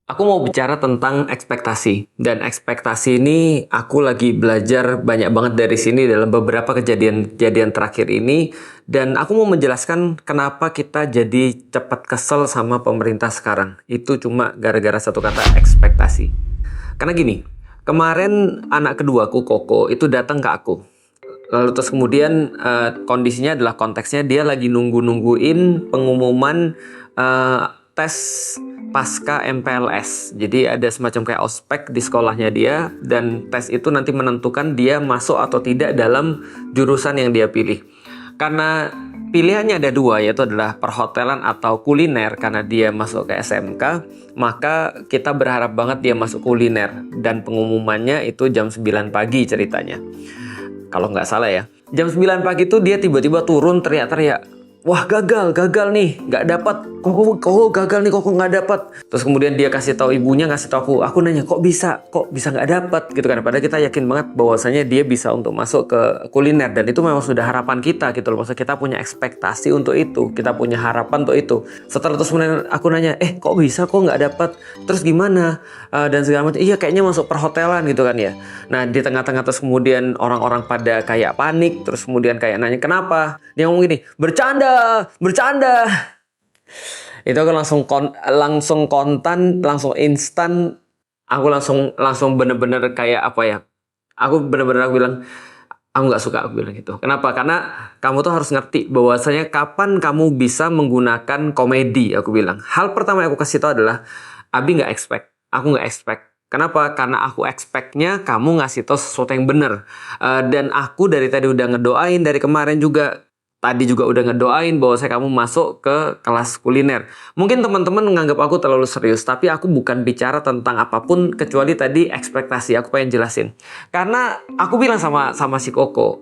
Aku mau bicara tentang ekspektasi. Dan ekspektasi ini aku lagi belajar banyak banget dari sini dalam beberapa kejadian-kejadian terakhir ini. Dan aku mau menjelaskan kenapa kita jadi cepat kesel sama pemerintah sekarang. Itu cuma gara-gara satu kata ekspektasi. Karena gini, kemarin anak keduaku, Koko, itu datang ke aku. Lalu terus kemudian kondisinya adalah konteksnya dia lagi nungguin pengumuman eh, tes pasca MPLS. Jadi ada semacam kayak ospek di sekolahnya dia dan tes itu nanti menentukan dia masuk atau tidak dalam jurusan yang dia pilih. Karena pilihannya ada dua, yaitu adalah perhotelan atau kuliner karena dia masuk ke SMK, maka kita berharap banget dia masuk kuliner dan pengumumannya itu jam 9 pagi ceritanya. Kalau nggak salah ya. Jam 9 pagi itu dia tiba-tiba turun teriak-teriak. Wah, gagal nih, nggak dapat. Kok gagal nih, kok nggak dapat. Terus kemudian dia kasih tahu ibunya, ngasih tahu aku nanya, kok bisa nggak dapat gitu kan. Padahal kita yakin banget bahwasanya dia bisa untuk masuk ke kuliner dan itu memang sudah harapan kita gitu loh. Maksudnya kita punya ekspektasi untuk itu, kita punya harapan untuk itu. Setelah terus kemudian aku nanya, kok bisa, kok nggak dapat, terus gimana dan segala macam. Iya, kayaknya masuk perhotelan gitu kan ya. Nah, di tengah-tengah terus kemudian orang-orang pada kayak panik, terus kemudian kayak nanya kenapa. Dia ngomong gini, bercanda. Itu aku langsung kontan, langsung instan. Aku langsung bener-bener kayak apa ya, aku bilang aku nggak suka, aku bilang gitu. Kenapa? Karena kamu tuh harus ngerti bahwasanya kapan kamu bisa menggunakan komedi. Aku bilang hal pertama yang aku kasih tahu adalah Abi nggak expect, aku nggak expect. Kenapa? Karena aku expect-nya kamu ngasih tahu sesuatu yang benar. Dan aku dari tadi udah ngedoain, dari kemarin juga. Tadi juga udah ngedoain bahwa kamu masuk ke kelas kuliner. Mungkin teman-teman menganggap aku terlalu serius, tapi aku bukan bicara tentang apapun kecuali tadi ekspektasi. Aku pengen jelasin. Karena aku bilang sama si Koko,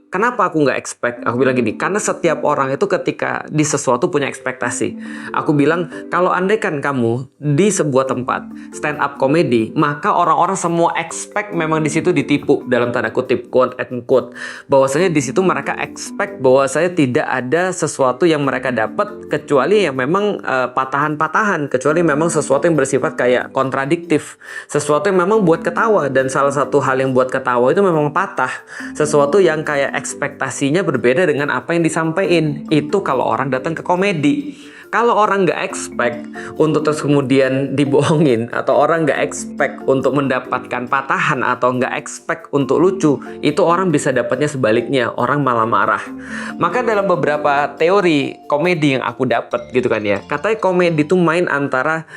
kenapa aku nggak expect? Aku bilang gini, karena setiap orang itu ketika di sesuatu punya ekspektasi. Aku bilang, kalau andaikan kamu di sebuah tempat stand up comedy, maka orang-orang semua expect memang di situ ditipu dalam tanda kutip, quote and quote. Bahwasanya di situ mereka expect bahwasanya tidak ada sesuatu yang mereka dapat kecuali yang memang patahan-patahan, kecuali memang sesuatu yang bersifat kayak kontradiktif, sesuatu yang memang buat ketawa, dan salah satu hal yang buat ketawa itu memang patah, sesuatu yang kayak ekspektasinya berbeda dengan apa yang disampaikan. Itu kalau orang datang ke komedi. Kalau orang nggak expect untuk terus kemudian dibohongin, atau orang nggak expect untuk mendapatkan patahan, atau nggak expect untuk lucu, itu orang bisa dapatnya sebaliknya, orang malah marah. Maka dalam beberapa teori komedi yang aku dapat gitu kan ya, katanya komedi itu main antara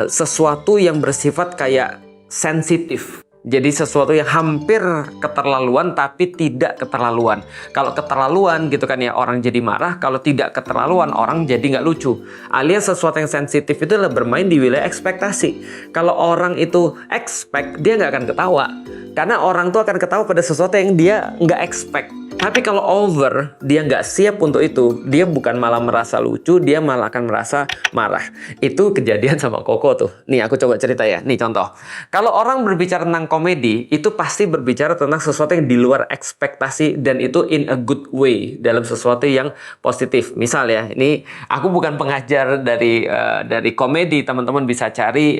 sesuatu yang bersifat kayak sensitif. Jadi sesuatu yang hampir keterlaluan tapi tidak keterlaluan. Kalau keterlaluan gitu kan ya, orang jadi marah. Kalau tidak keterlaluan, orang jadi nggak lucu. Alias sesuatu yang sensitif itu adalah bermain di wilayah ekspektasi. Kalau orang itu expect, dia nggak akan ketawa. Karena orang tuh akan ketawa pada sesuatu yang dia nggak expect. Tapi kalau over, dia nggak siap untuk itu, dia bukan malah merasa lucu, dia malah akan merasa marah. Itu kejadian sama Koko tuh. Nih aku coba cerita ya, nih contoh. Kalau orang berbicara tentang komedi, itu pasti berbicara tentang sesuatu yang di luar ekspektasi, dan itu in a good way, dalam sesuatu yang positif. Misal ya, ini aku bukan pengajar dari komedi, teman-teman bisa cari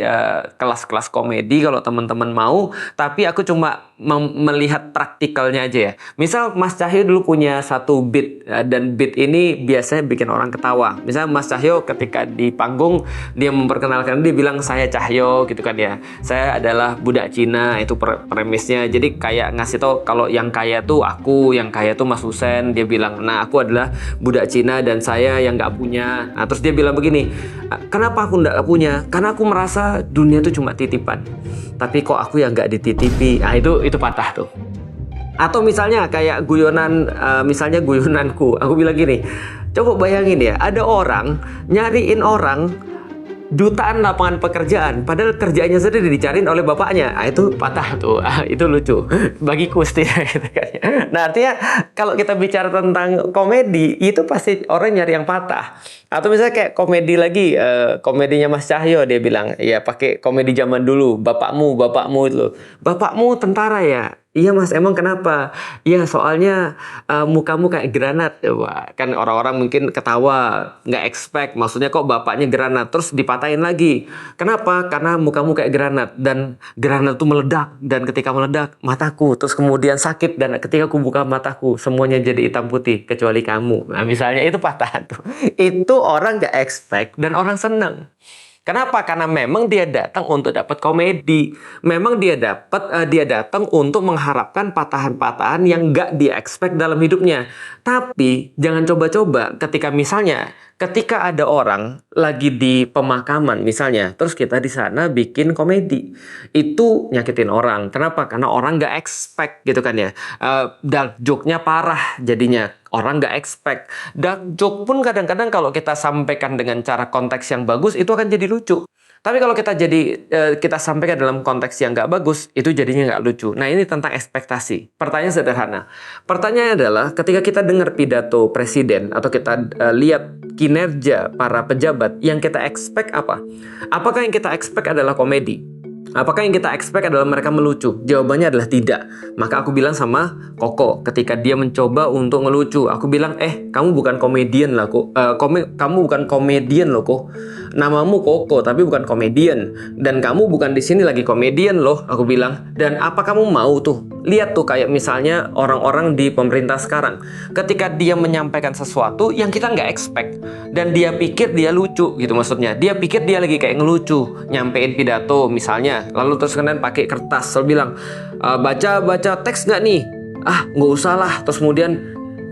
kelas-kelas komedi kalau teman-teman mau, tapi aku cuma melihat praktikalnya aja ya. Misal Mas Cahyo dulu punya satu beat, dan beat ini biasanya bikin orang ketawa. Misal Mas Cahyo ketika di panggung dia memperkenalkan, dia bilang saya Cahyo gitu kan ya. Saya adalah budak Cina, itu premisnya. Jadi kayak ngasih tau kalau yang kaya tuh aku, yang kaya tuh Mas Husen. Dia bilang, nah aku adalah budak Cina dan saya yang nggak punya. Nah terus dia bilang begini, kenapa aku nggak punya? Karena aku merasa dunia tuh cuma titipan. Tapi kok aku yang nggak dititipi? Nah itu patah tuh. Atau misalnya kayak misalnya guyonanku, aku bilang gini, coba bayangin ya, ada orang nyariin orang jutaan lapangan pekerjaan, padahal kerjaannya sendiri dicariin oleh bapaknya. Itu patah tuh, itu lucu bagiku setidaknya gitu kan. Nah artinya kalau kita bicara tentang komedi, itu pasti orang nyari yang patah. Atau misalnya kayak komedi lagi, komedinya Mas Cahyo, dia bilang ya pakai komedi zaman dulu, bapakmu itu, bapakmu tentara ya. Iya mas, emang kenapa? Iya soalnya mukamu kayak granat. Wah, kan orang-orang mungkin ketawa, nggak expect. Maksudnya kok bapaknya granat, terus dipatahin lagi. Kenapa? Karena mukamu kayak granat dan granat itu meledak. Dan ketika meledak, mataku terus kemudian sakit dan ketika aku buka mataku, semuanya jadi hitam putih kecuali kamu. Nah misalnya itu patah tuh. Itu orang nggak expect dan orang seneng. Kenapa? Karena memang dia datang untuk dapat komedi. Memang dia datang untuk mengharapkan patahan-patahan yang nggak dia expect dalam hidupnya. Tapi jangan coba-coba ketika ada orang lagi di pemakaman misalnya, terus kita di sana bikin komedi. Itu nyakitin orang. Kenapa? Karena orang nggak expect gitu kan ya. Dark joke-nya parah jadinya. Orang nggak expect. Dark joke pun kadang-kadang kalau kita sampaikan dengan cara konteks yang bagus, itu akan jadi lucu. Tapi kalau kita sampaikan dalam konteks yang nggak bagus, itu jadinya nggak lucu. Nah ini tentang ekspektasi. Pertanyaan sederhana. Pertanyaannya adalah ketika kita dengar pidato presiden atau kita lihat kinerja para pejabat, yang kita expect apa? Apakah yang kita expect adalah komedi? Apakah yang kita expect adalah mereka melucu? Jawabannya adalah tidak. Maka aku bilang sama Koko ketika dia mencoba untuk ngelucu, aku bilang, kamu bukan komedian lah kok. Kamu bukan komedian loh kok. Namamu Koko tapi bukan komedian. Dan kamu bukan di sini lagi komedian loh, aku bilang. Dan apa kamu mau tuh? Lihat tuh kayak misalnya orang-orang di pemerintah sekarang. Ketika dia menyampaikan sesuatu yang kita nggak expect. Dan dia pikir dia lucu gitu maksudnya. Dia pikir dia lagi kayak ngelucu. Nyampein pidato misalnya. Lalu terus kemudian pakai kertas. Lalu bilang, baca teks nggak nih? Nggak usah lah. Terus kemudian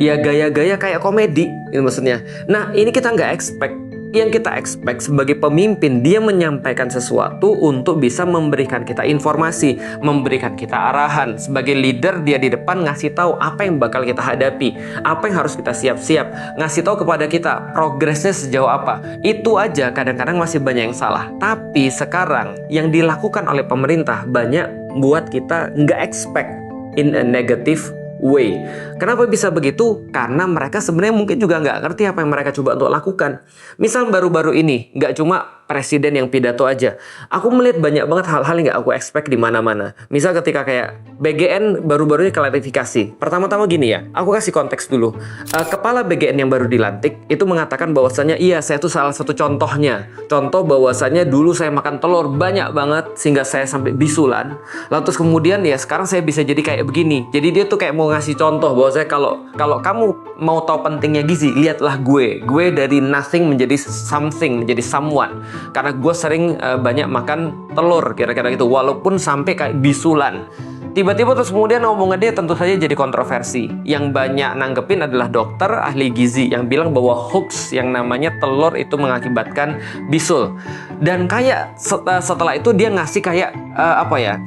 ya gaya-gaya kayak komedi gitu maksudnya. Nah ini kita nggak expect. Yang kita expect sebagai pemimpin, dia menyampaikan sesuatu untuk bisa memberikan kita informasi, memberikan kita arahan. Sebagai leader, dia di depan ngasih tahu apa yang bakal kita hadapi, apa yang harus kita siap-siap, ngasih tahu kepada kita progresnya sejauh apa. Itu aja kadang-kadang masih banyak yang salah. Tapi sekarang yang dilakukan oleh pemerintah banyak buat kita nggak expect in a negative way. Kenapa bisa begitu? Karena mereka sebenarnya mungkin juga nggak ngerti apa yang mereka coba untuk lakukan. Misal baru-baru ini, nggak cuma presiden yang pidato aja. Aku melihat banyak banget hal-hal yang nggak aku expect di mana-mana. Misal ketika kayak BGN baru-baru ini klarifikasi. Pertama-tama gini ya, aku kasih konteks dulu. Kepala BGN yang baru dilantik itu mengatakan bahwasannya iya saya tuh salah satu contohnya. Contoh bahwasannya dulu saya makan telur banyak banget sehingga saya sampai bisulan. Lalu terus kemudian ya sekarang saya bisa jadi kayak begini. Jadi dia tuh kayak mau ngasih contoh bahwa saya kalau kamu mau tahu pentingnya gizi, lihatlah gue dari nothing menjadi something, menjadi someone. Karena gue sering banyak makan telur kira-kira gitu, walaupun sampai kayak bisulan. Tiba-tiba terus kemudian omongan dia tentu saja jadi kontroversi. Yang banyak nanggepin adalah dokter ahli gizi yang bilang bahwa hoax yang namanya telur itu mengakibatkan bisul. Dan kayak setelah itu dia ngasih kayak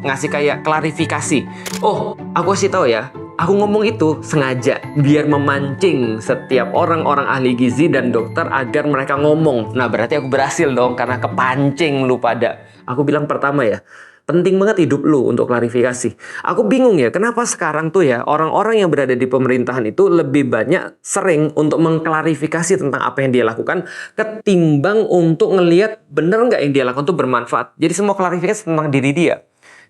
ngasih kayak klarifikasi. Oh, aku kasih tahu ya. Aku ngomong itu sengaja biar memancing setiap orang-orang ahli gizi dan dokter agar mereka ngomong. Nah berarti aku berhasil dong karena kepancing lu pada. Aku bilang pertama ya, penting banget hidup lu untuk klarifikasi. Aku bingung ya, kenapa sekarang tuh ya orang-orang yang berada di pemerintahan itu lebih banyak sering untuk mengklarifikasi tentang apa yang dia lakukan ketimbang untuk ngelihat bener nggak yang dia lakukan tuh bermanfaat. Jadi semua klarifikasi tentang diri dia.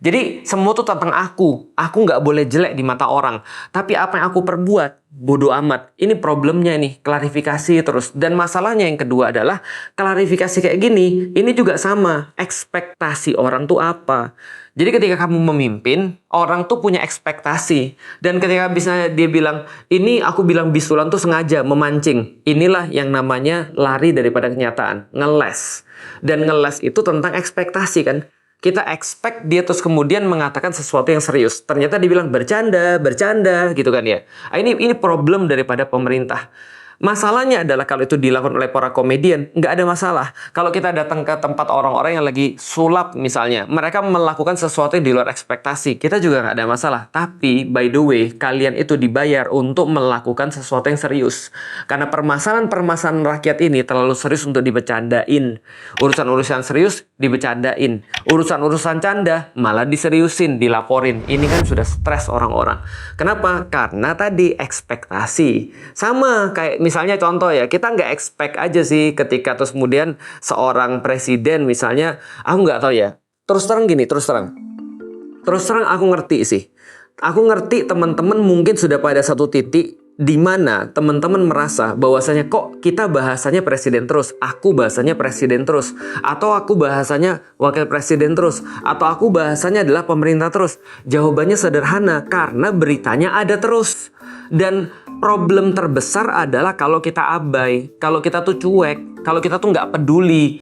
Jadi semua tuh tentang aku nggak boleh jelek di mata orang. Tapi apa yang aku perbuat, bodoh amat. Ini problemnya nih, klarifikasi terus. Dan masalahnya yang kedua adalah, klarifikasi kayak gini, ini juga sama. Ekspektasi orang tuh apa? Jadi ketika kamu memimpin, orang tuh punya ekspektasi. Dan ketika bisa dia bilang, ini aku bilang bisulan tuh sengaja memancing. Inilah yang namanya lari daripada kenyataan, ngeles. Dan ngeles itu tentang ekspektasi kan. Kita expect dia terus kemudian mengatakan sesuatu yang serius. Ternyata dia bilang bercanda gitu kan ya. Ini problem daripada pemerintah. Masalahnya adalah kalau itu dilakukan oleh para komedian, nggak ada masalah. Kalau kita datang ke tempat orang-orang yang lagi sulap misalnya, mereka melakukan sesuatu yang di luar ekspektasi, kita juga nggak ada masalah. Tapi, by the way, kalian itu dibayar untuk melakukan sesuatu yang serius. Karena permasalahan-permasalahan rakyat ini terlalu serius untuk dibecandain. Urusan-urusan serius dibecandain. Urusan-urusan canda malah diseriusin, dilaporin. Ini kan sudah stres orang-orang. Kenapa? Karena tadi ekspektasi. Sama kayak misalnya contoh ya, kita nggak expect aja sih ketika terus kemudian seorang presiden misalnya, aku nggak tahu ya. Terus terang aku ngerti sih. aku ngerti teman-teman mungkin sudah pada satu titik di mana teman-teman merasa bahwasanya kok kita bahasanya presiden terus, aku bahasanya presiden terus, atau aku bahasanya wakil presiden terus, atau aku bahasanya adalah pemerintah terus. Jawabannya sederhana, karena beritanya ada terus. Dan problem terbesar adalah kalau kita abai, kalau kita tuh cuek, kalau kita tuh nggak peduli.